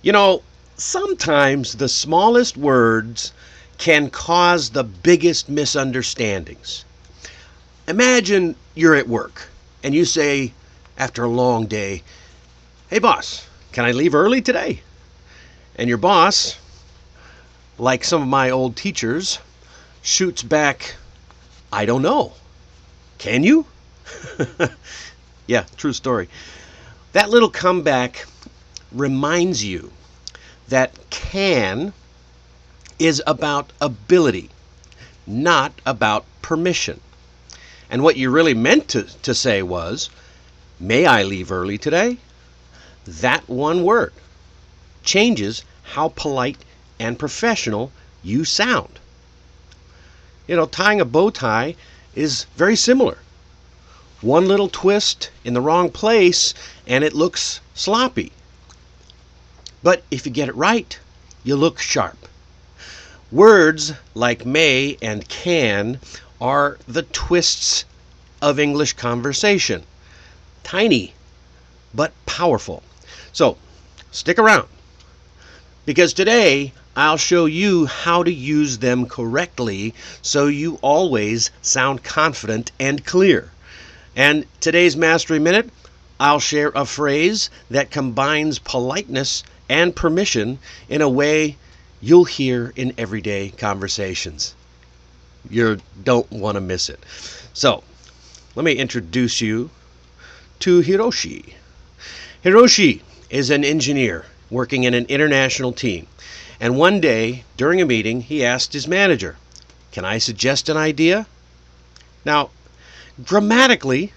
You know, sometimes the smallest words can cause the biggest misunderstandings. Imagine you're at work and you say, after a long day, "Hey boss, can I leave early today?" And your boss, like some of my old teachers, shoots back, "I don't know. Can you?" Yeah, true story. That little comeback reminds you that can is about ability, not about permission. And what you really meant to say was, "May I leave early today?" That one word changes how polite and professional you sound. Tying a bow tie is very similar. One little twist in the wrong place and it looks sloppy. But if you get it right, you look sharp. Words like may and can are the twists of English conversation. Tiny, but powerful. So, stick around, because today I'll show you how to use them correctly so you always sound confident and clear. And today's Mastery Minute, I'll share a phrase that combines politeness and permission in a way you'll hear in everyday conversations. You don't want to miss it. So, let me introduce you to Hiroshi. Hiroshi is an engineer working in an international team. And one day, during a meeting, he asked his manager, "Can I suggest an idea?" Now, grammatically,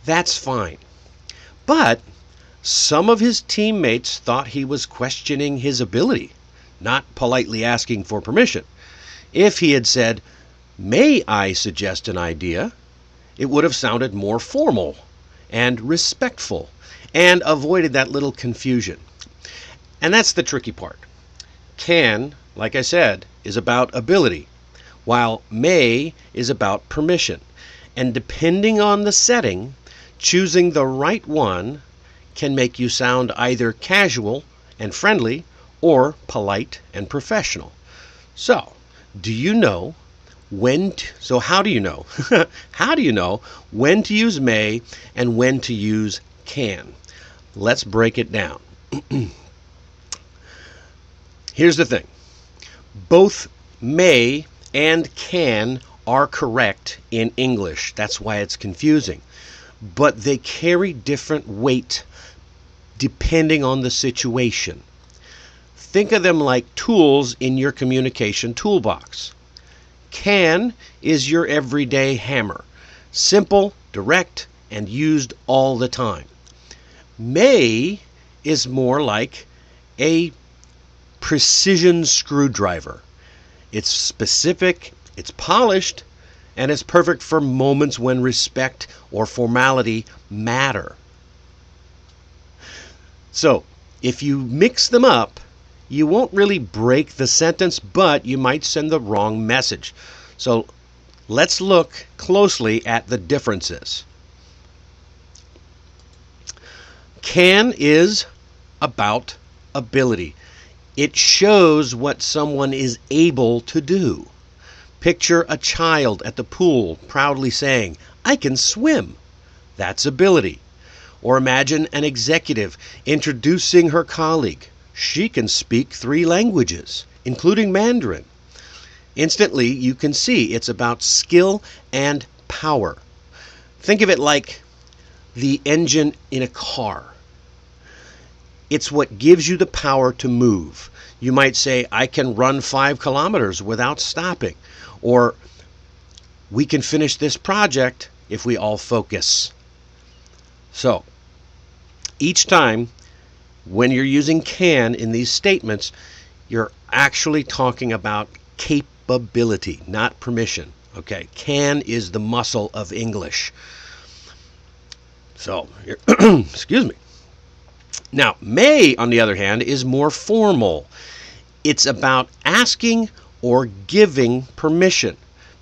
that's fine. But some of his teammates thought he was questioning his ability, not politely asking for permission. If he had said, "May I suggest an idea?" it would have sounded more formal and respectful and avoided that little confusion. And that's the tricky part. Can, like I said, is about ability, while may is about permission. And depending on the setting, choosing the right one can make you sound either casual and friendly or polite and professional. So, do you know how do you know? How do you know when to use may and when to use can? Let's break it down. Here's the thing. Both may and can are correct in English. That's why it's confusing. But they carry different weight depending on the situation. Think of them like tools in your communication toolbox. Can is your everyday hammer. Simple, direct, and used all the time. May is more like a precision screwdriver. It's specific, it's polished, and it's perfect for moments when respect or formality matter. So, if you mix them up, you won't really break the sentence, but you might send the wrong message. So, let's look closely at the differences. Can is about ability. It shows what someone is able to do. Picture a child at the pool proudly saying, "I can swim." That's ability. Or imagine an executive introducing her colleague. She can speak 3 languages, including Mandarin. Instantly, you can see it's about skill and power. Think of it like the engine in a car. It's what gives you the power to move. You might say, "I can run 5 kilometers without stopping." Or, "We can finish this project if we all focus." So, each time when you're using can in these statements, you're actually talking about capability, not permission. Okay, can is the muscle of English. So, excuse me. Now, may, on the other hand, is more formal. It's about asking or giving permission.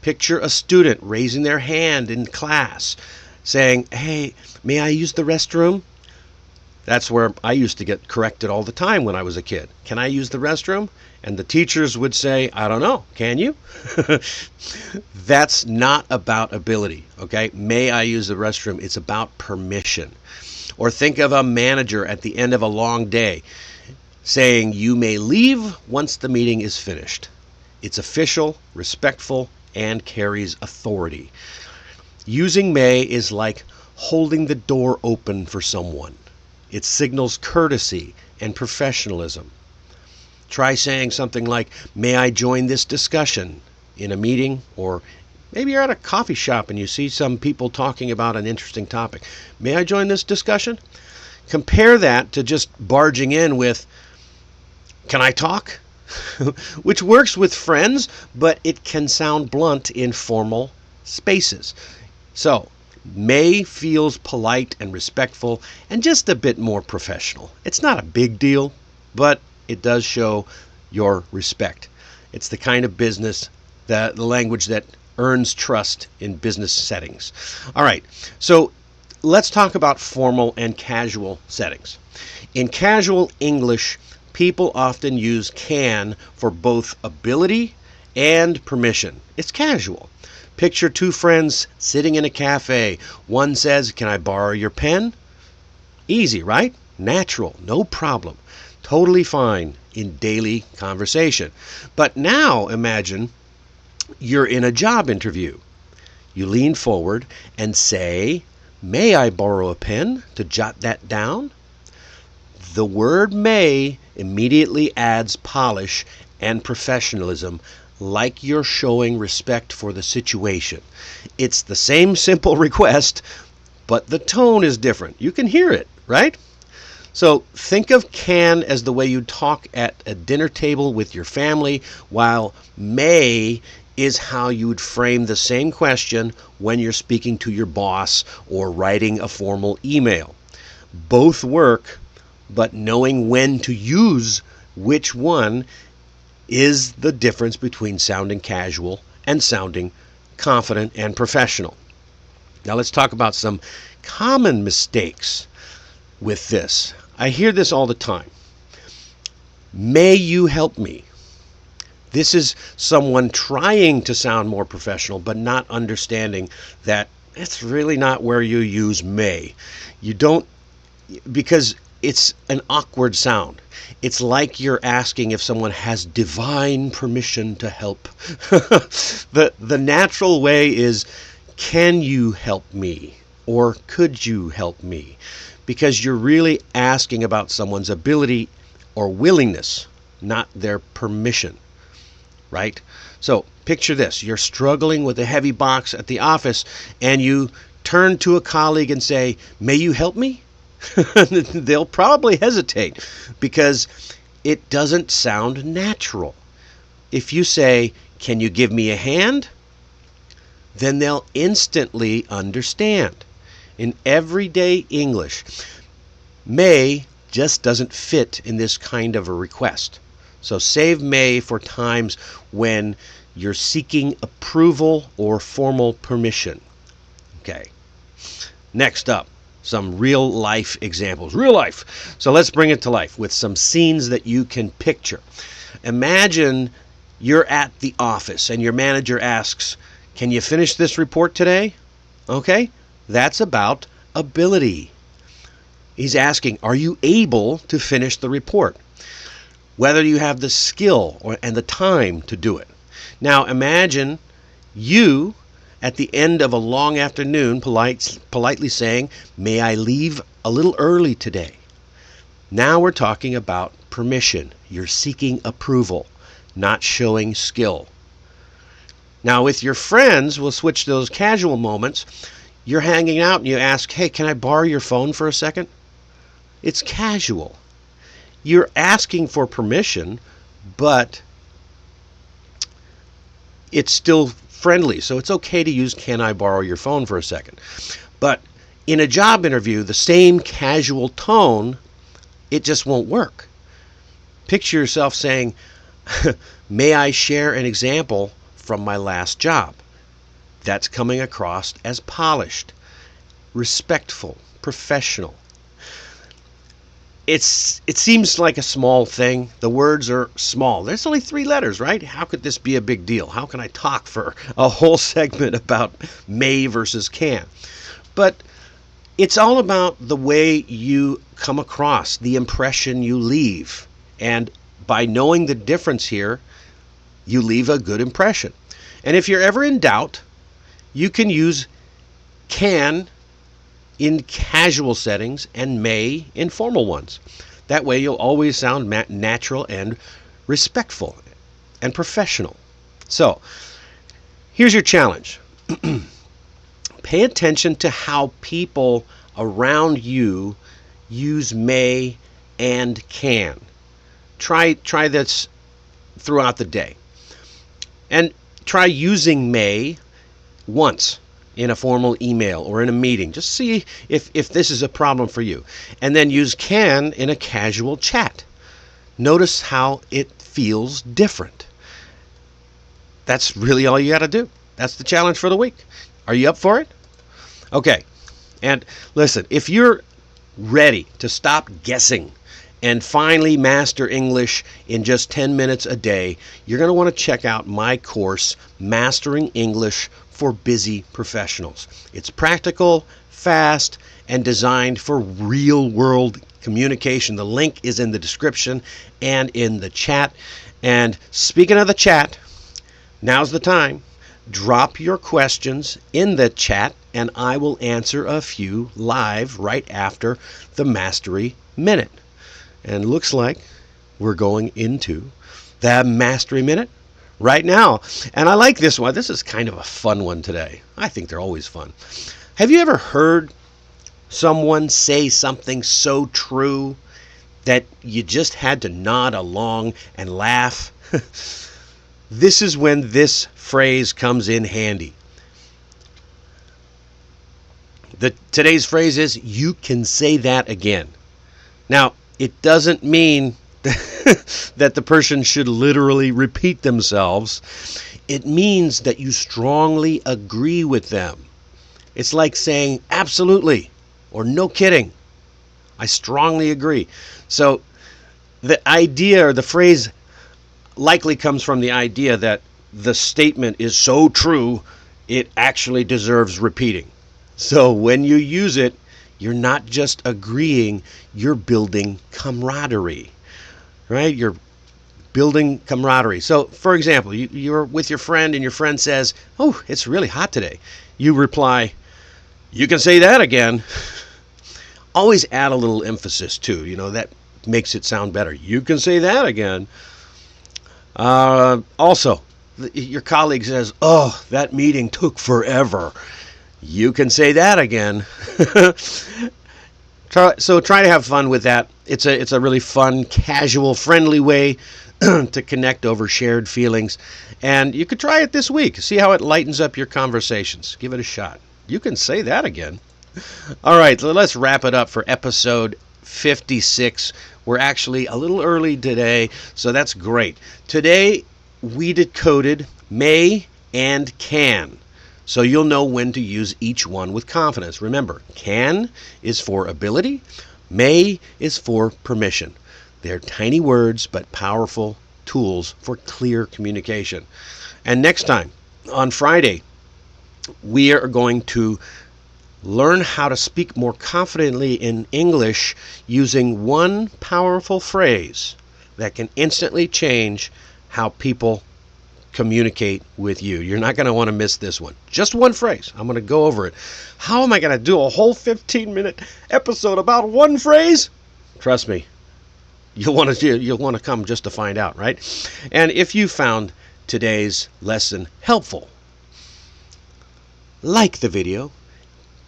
Picture a student raising their hand in class, saying, "Hey, may I use the restroom?" That's where I used to get corrected all the time when I was a kid. Can I use the restroom? And the teachers would say, I don't know. Can you? That's not about ability, okay? May I use the restroom? It's about permission. Or think of a manager at the end of a long day saying, you may leave once the meeting is finished. It's official, respectful, and carries authority. Using may is like holding the door open for someone. It signals courtesy and professionalism. Try saying something like, may I join this discussion in a meeting? Or maybe you're at a coffee shop and you see some people talking about an interesting topic. May I join this discussion? Compare that to just barging in with, can I talk? Which works with friends, but it can sound blunt in formal spaces. So, may feels polite and respectful and just a bit more professional. It's not a big deal, but it does show your respect. It's the kind of business, the language that earns trust in business settings. All right, so let's talk about formal and casual settings. In casual English, people often use can for both ability and permission. It's casual. Picture two friends sitting in a cafe. One says, can I borrow your pen? Easy, right? Natural, no problem. Totally fine in daily conversation. But now imagine you're in a job interview. You lean forward and say, may I borrow a pen to jot that down? The word may immediately adds polish and professionalism, like you're showing respect for the situation. It's the same simple request, but the tone is different. You can hear it, right? So think of can as the way you talk at a dinner table with your family, while may is how you would frame the same question when you're speaking to your boss or writing a formal email. Both work, but knowing when to use which one is the difference between sounding casual and sounding confident and professional. Now let's talk about some common mistakes with this. I hear this all the time. May you help me? This is someone trying to sound more professional but not understanding that it's really not where you use may. You don't, because it's an awkward sound. It's like you're asking if someone has divine permission to help. The natural way is, can you help me? Or could you help me? Because you're really asking about someone's ability or willingness, not their permission, right? So picture this. You're struggling with a heavy box at the office and you turn to a colleague and say, may you help me? They'll probably hesitate because it doesn't sound natural. If you say, can you give me a hand? Then they'll instantly understand. In everyday English, may just doesn't fit in this kind of a request. So save may for times when you're seeking approval or formal permission. Okay. Next up, some real life examples. Real life. So let's bring it to life with some scenes that you can picture. Imagine you're at the office and your manager asks, can you finish this report today? Okay. That's about ability. He's asking, are you able to finish the report? Whether you have the skill and the time to do it. Now imagine you at the end of a long afternoon politely saying, may I leave a little early today? Now we're talking about permission. You're seeking approval, not showing skill. Now with your friends, we'll switch those casual moments. You're hanging out and you ask, hey, can I borrow your phone for a second? It's casual. You're asking for permission, but it's still friendly. So it's okay to use, can I borrow your phone for a second? But in a job interview, the same casual tone, it just won't work. Picture yourself saying, may I share an example from my last job? That's coming across as polished, respectful, professional. it seems like a small thing. The words are small. There's only 3 letters, right? How could this be a big deal? How can I talk for a whole segment about may versus can? But it's all about the way you come across, the impression you leave. And by knowing the difference here, you leave a good impression. And if you're ever in doubt, you can use can in casual settings and may in formal ones. That way you'll always sound natural and respectful and professional. So, here's your challenge. Pay attention to how people around you use may and can. Try this throughout the day. And try using may once in a formal email or in a meeting. Just see if this is a problem for you. And then use can in a casual chat. Notice how it feels different. That's really all you got to do. That's the challenge for the week. Are you up for it? Okay. And listen, if you're ready to stop guessing and finally master English in just 10 minutes a day, you're going to want to check out my course, Mastering English for Busy Professionals. It's practical, fast, and designed for real-world communication. The link is in the description and in the chat. And speaking of the chat, now's the time. Drop your questions in the chat, and I will answer a few live right after the Mastery Minute. And looks like we're going into the Mastery Minute right now. And I like this one. This is kind of a fun one today. I think they're always fun. Have you ever heard someone say something so true that you just had to nod along and laugh? This is when this phrase comes in handy. Today's phrase is, you can say that again. Now, it doesn't mean that the person should literally repeat themselves. It means that you strongly agree with them. It's like saying absolutely or no kidding. I strongly agree. So the idea or the phrase likely comes from the idea that the statement is so true it actually deserves repeating. So when you use it, you're not just agreeing, you're building camaraderie, right? You're building camaraderie. So, for example, you're with your friend and your friend says, "Oh, it's really hot today." You reply, "You can say that again." Always add a little emphasis too. That makes it sound better. "You can say that again." Also, your colleague says, "Oh, that meeting took forever." You can say that again. So try to have fun with that. It's a really fun, casual, friendly way to connect over shared feelings. And you could try it this week. See how it lightens up your conversations. Give it a shot. You can say that again. All right, so let's wrap it up for episode 56. We're actually a little early today, so that's great. Today, we decoded may and can. So you'll know when to use each one with confidence. Remember, can is for ability, may is for permission. They're tiny words but powerful tools for clear communication. And next time, on Friday, we are going to learn how to speak more confidently in English using one powerful phrase that can instantly change how people communicate with you. You're not going to want to miss this one. Just one phrase. I'm going to go over it. How am I going to do a whole 15-minute episode about one phrase? Trust me, you'll want to come just to find out, right? And if you found today's lesson helpful, like the video,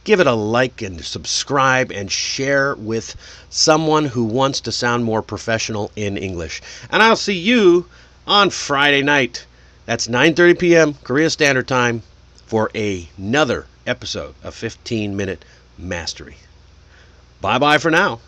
give it a like and subscribe and share with someone who wants to sound more professional in English. And I'll see you on Friday night. That's 9:30 p.m. Korea Standard Time for another episode of 15-Minute Mastery. Bye-bye for now.